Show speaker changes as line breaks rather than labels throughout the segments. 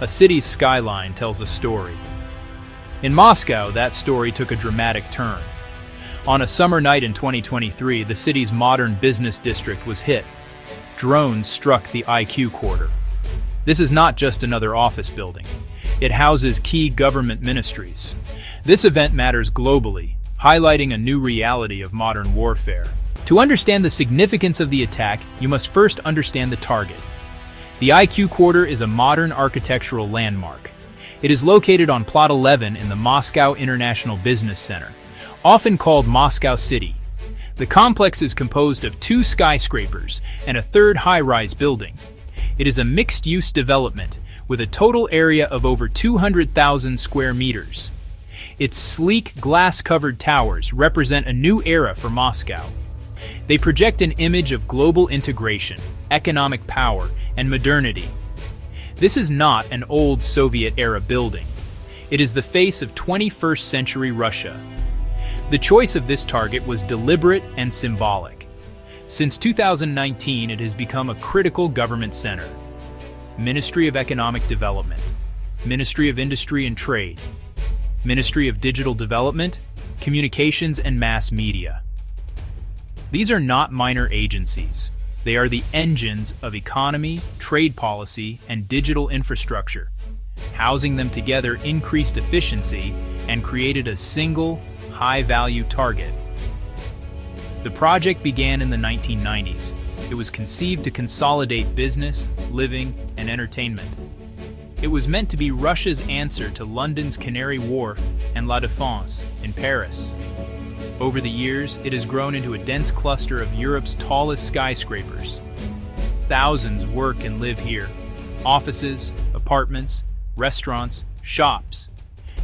A city's skyline tells a story. In Moscow, that story took a dramatic turn. On a summer night in 2023, the city's modern business district was hit. Drones struck the IQ Quarter. This is not just another office building. It houses key government ministries. This event matters globally, highlighting a new reality of modern warfare. To understand the significance of the attack, you must first understand the target. The IQ Quarter is a modern architectural landmark. It is located on Plot 11 in the Moscow International Business Center, often called Moscow City. The complex is composed of 2 skyscrapers and a third high-rise building. It is a mixed-use development with a total area of over 200,000 square meters. Its sleek, glass-covered towers represent a new era for Moscow. They project an image of global integration, economic power, and modernity. This is not an old Soviet-era building. It is the face of 21st century Russia. The choice of this target was deliberate and symbolic. Since 2019, it has become a critical government center. Ministry of Economic Development, Ministry of Industry and Trade, Ministry of Digital Development, Communications and Mass Media. These are not minor agencies. They are the engines of economy, trade policy, and digital infrastructure. Housing them together increased efficiency and created a single, high-value target. The project began in the 1990s. It was conceived to consolidate business, living, and entertainment. It was meant to be Russia's answer to London's Canary Wharf and La Défense in Paris. Over the years, it has grown into a dense cluster of Europe's tallest skyscrapers. Thousands work and live here. Offices, apartments, restaurants, shops.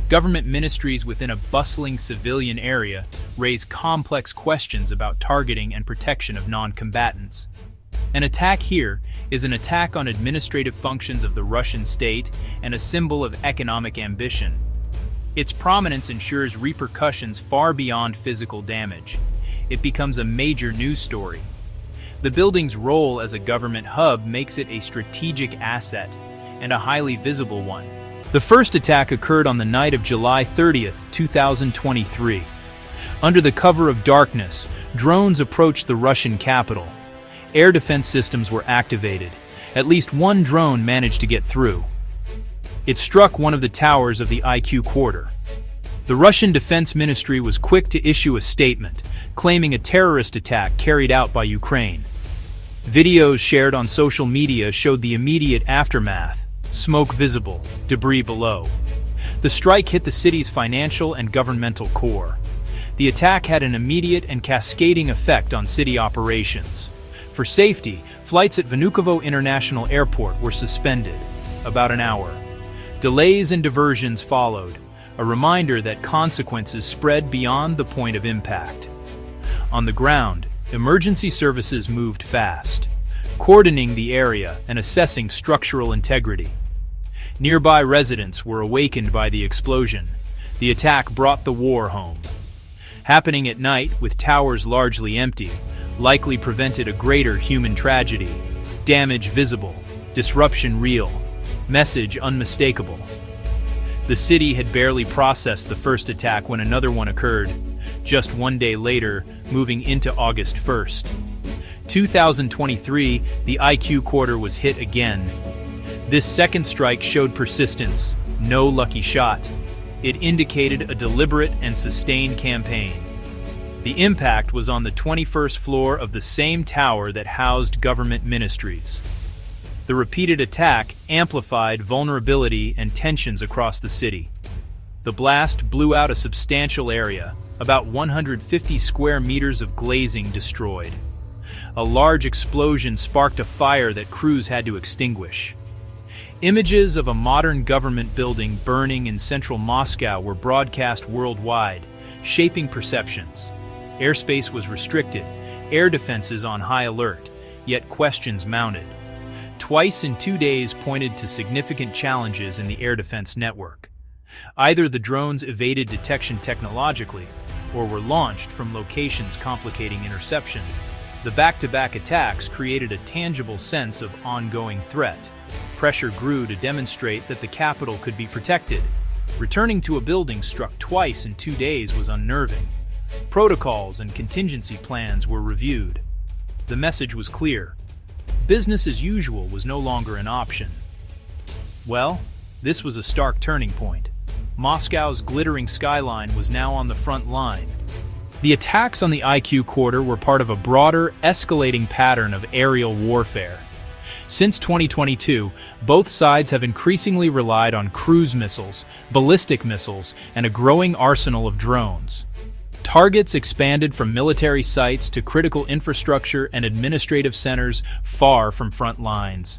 Government ministries within a bustling civilian area raise complex questions about targeting and protection of non-combatants. An attack here is an attack on administrative functions of the Russian state and a symbol of economic ambition. Its prominence ensures repercussions far beyond physical damage. It becomes a major news story. The building's role as a government hub makes it a strategic asset and a highly visible one. The first attack occurred on the night of July 30th, 2023. Under the cover of darkness, drones approached the Russian capital. Air defense systems were activated. At least one drone managed to get through. It struck one of the towers of the IQ Quarter. The Russian Defense Ministry was quick to issue a statement, claiming a terrorist attack carried out by Ukraine. Videos shared on social media showed the immediate aftermath: smoke visible, debris below. The strike hit the city's financial and governmental core. The attack had an immediate and cascading effect on city operations. For safety, flights at Vnukovo International Airport were suspended, about an hour. Delays and diversions followed, a reminder that consequences spread beyond the point of impact. On the ground, emergency services moved fast, cordoning the area and assessing structural integrity. Nearby residents were awakened by the explosion. The attack brought the war home. Happening at night, with towers largely empty, likely prevented a greater human tragedy. Damage visible, disruption real, message unmistakable. The city had barely processed the first attack when another one occurred, just one day later, moving into August 1st. 2023, the IQ Quarter was hit again. This second strike showed persistence, no lucky shot. It indicated a deliberate and sustained campaign. The impact was on the 21st floor of the same tower that housed government ministries. The repeated attack amplified vulnerability and tensions across the city. The blast blew out a substantial area, about 150 square meters of glazing destroyed. A large explosion sparked a fire that crews had to extinguish. Images of a modern government building burning in central Moscow were broadcast worldwide, shaping perceptions. Airspace was restricted, air defenses on high alert, yet questions mounted. Twice in 2 days pointed to significant challenges in the air defense network. Either the drones evaded detection technologically, or were launched from locations complicating interception. The back-to-back attacks created a tangible sense of ongoing threat. Pressure grew to demonstrate that the capital could be protected. Returning to a building struck twice in 2 days was unnerving. Protocols and contingency plans were reviewed. The message was clear. Business as usual was no longer an option. Well, this was a stark turning point. Moscow's glittering skyline was now on the front line. The attacks on the IQ quarter were part of a broader, escalating pattern of aerial warfare. Since 2022, both sides have increasingly relied on cruise missiles, ballistic missiles, and a growing arsenal of drones. Targets expanded from military sites to critical infrastructure and administrative centers far from front lines.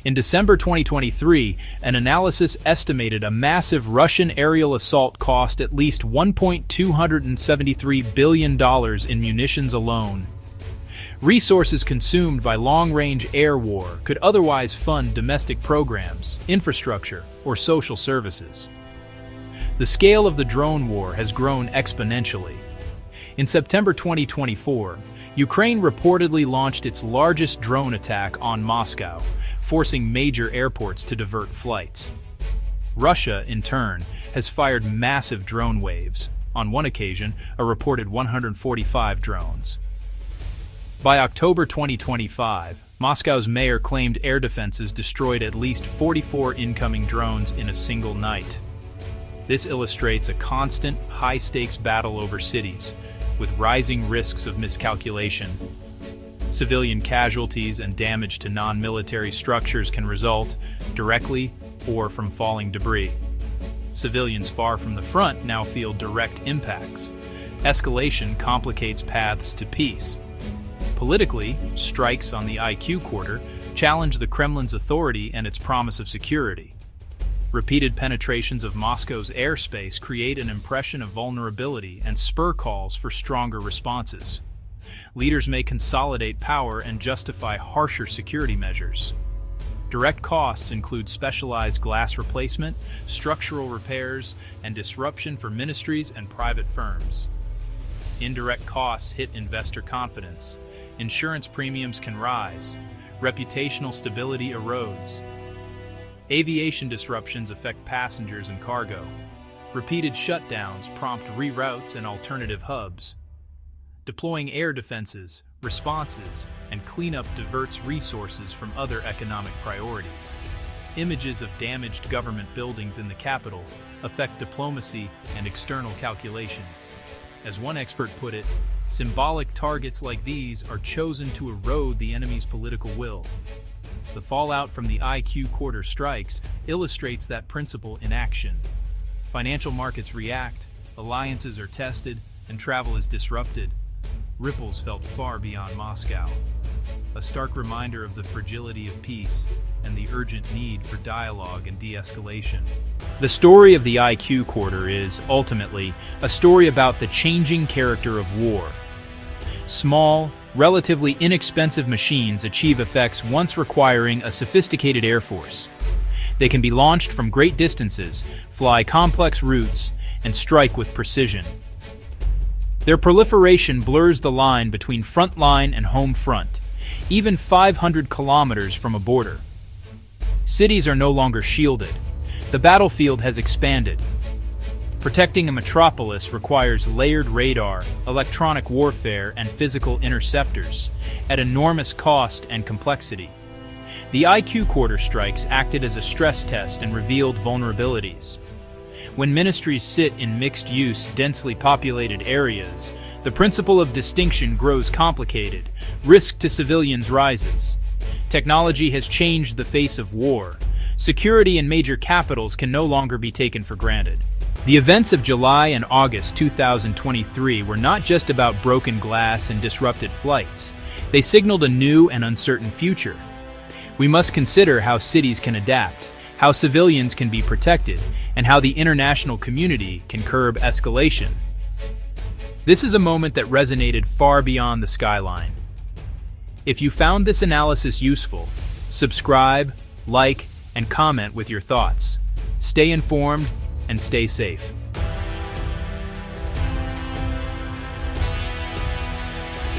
In December 2023, an analysis estimated a massive Russian aerial assault cost at least $1.273 billion in munitions alone. Resources consumed by long-range air war could otherwise fund domestic programs, infrastructure, or social services. The scale of the drone war has grown exponentially. In September 2024, Ukraine reportedly launched its largest drone attack on Moscow, forcing major airports to divert flights. Russia, in turn, has fired massive drone waves, on one occasion, a reported 145 drones. By October 2025, Moscow's mayor claimed air defenses destroyed at least 44 incoming drones in a single night. This illustrates a constant, high-stakes battle over cities, with rising risks of miscalculation. Civilian casualties and damage to non-military structures can result, directly or from falling debris. Civilians far from the front now feel direct impacts. Escalation complicates paths to peace. Politically, strikes on the IQ quarter challenge the Kremlin's authority and its promise of security. Repeated penetrations of Moscow's airspace create an impression of vulnerability and spur calls for stronger responses. Leaders may consolidate power and justify harsher security measures. Direct costs include specialized glass replacement, structural repairs, and disruption for ministries and private firms. Indirect costs hit investor confidence. Insurance premiums can rise. Reputational stability erodes. Aviation disruptions affect passengers and cargo. Repeated shutdowns prompt reroutes and alternative hubs. Deploying air defenses, responses, and cleanup diverts resources from other economic priorities. Images of damaged government buildings in the capital affect diplomacy and external calculations. As one expert put it, symbolic targets like these are chosen to erode the enemy's political will. The fallout from the IQ quarter strikes illustrates that principle in action. Financial markets react, alliances are tested, and travel is disrupted. Ripples felt far beyond Moscow. A stark reminder of the fragility of peace and the urgent need for dialogue and de-escalation. The story of the IQ quarter is, ultimately, a story about the changing character of war. Small, relatively inexpensive machines achieve effects once requiring a sophisticated air force. They can be launched from great distances, fly complex routes, and strike with precision. Their proliferation blurs the line between front line and home front, even 500 kilometers from a border. Cities are no longer shielded. The battlefield has expanded. Protecting a metropolis requires layered radar, electronic warfare, and physical interceptors, at enormous cost and complexity. The IQ quarter strikes acted as a stress test and revealed vulnerabilities. When ministries sit in mixed-use, densely populated areas, the principle of distinction grows complicated, risk to civilians rises. Technology has changed the face of war. Security in major capitals can no longer be taken for granted. The events of July and August 2023 were not just about broken glass and disrupted flights. They signaled a new and uncertain future. We must consider how cities can adapt, how civilians can be protected, and how the international community can curb escalation. This is a moment that resonated far beyond the skyline. If you found this analysis useful, subscribe, like, and comment with your thoughts. Stay informed and stay safe.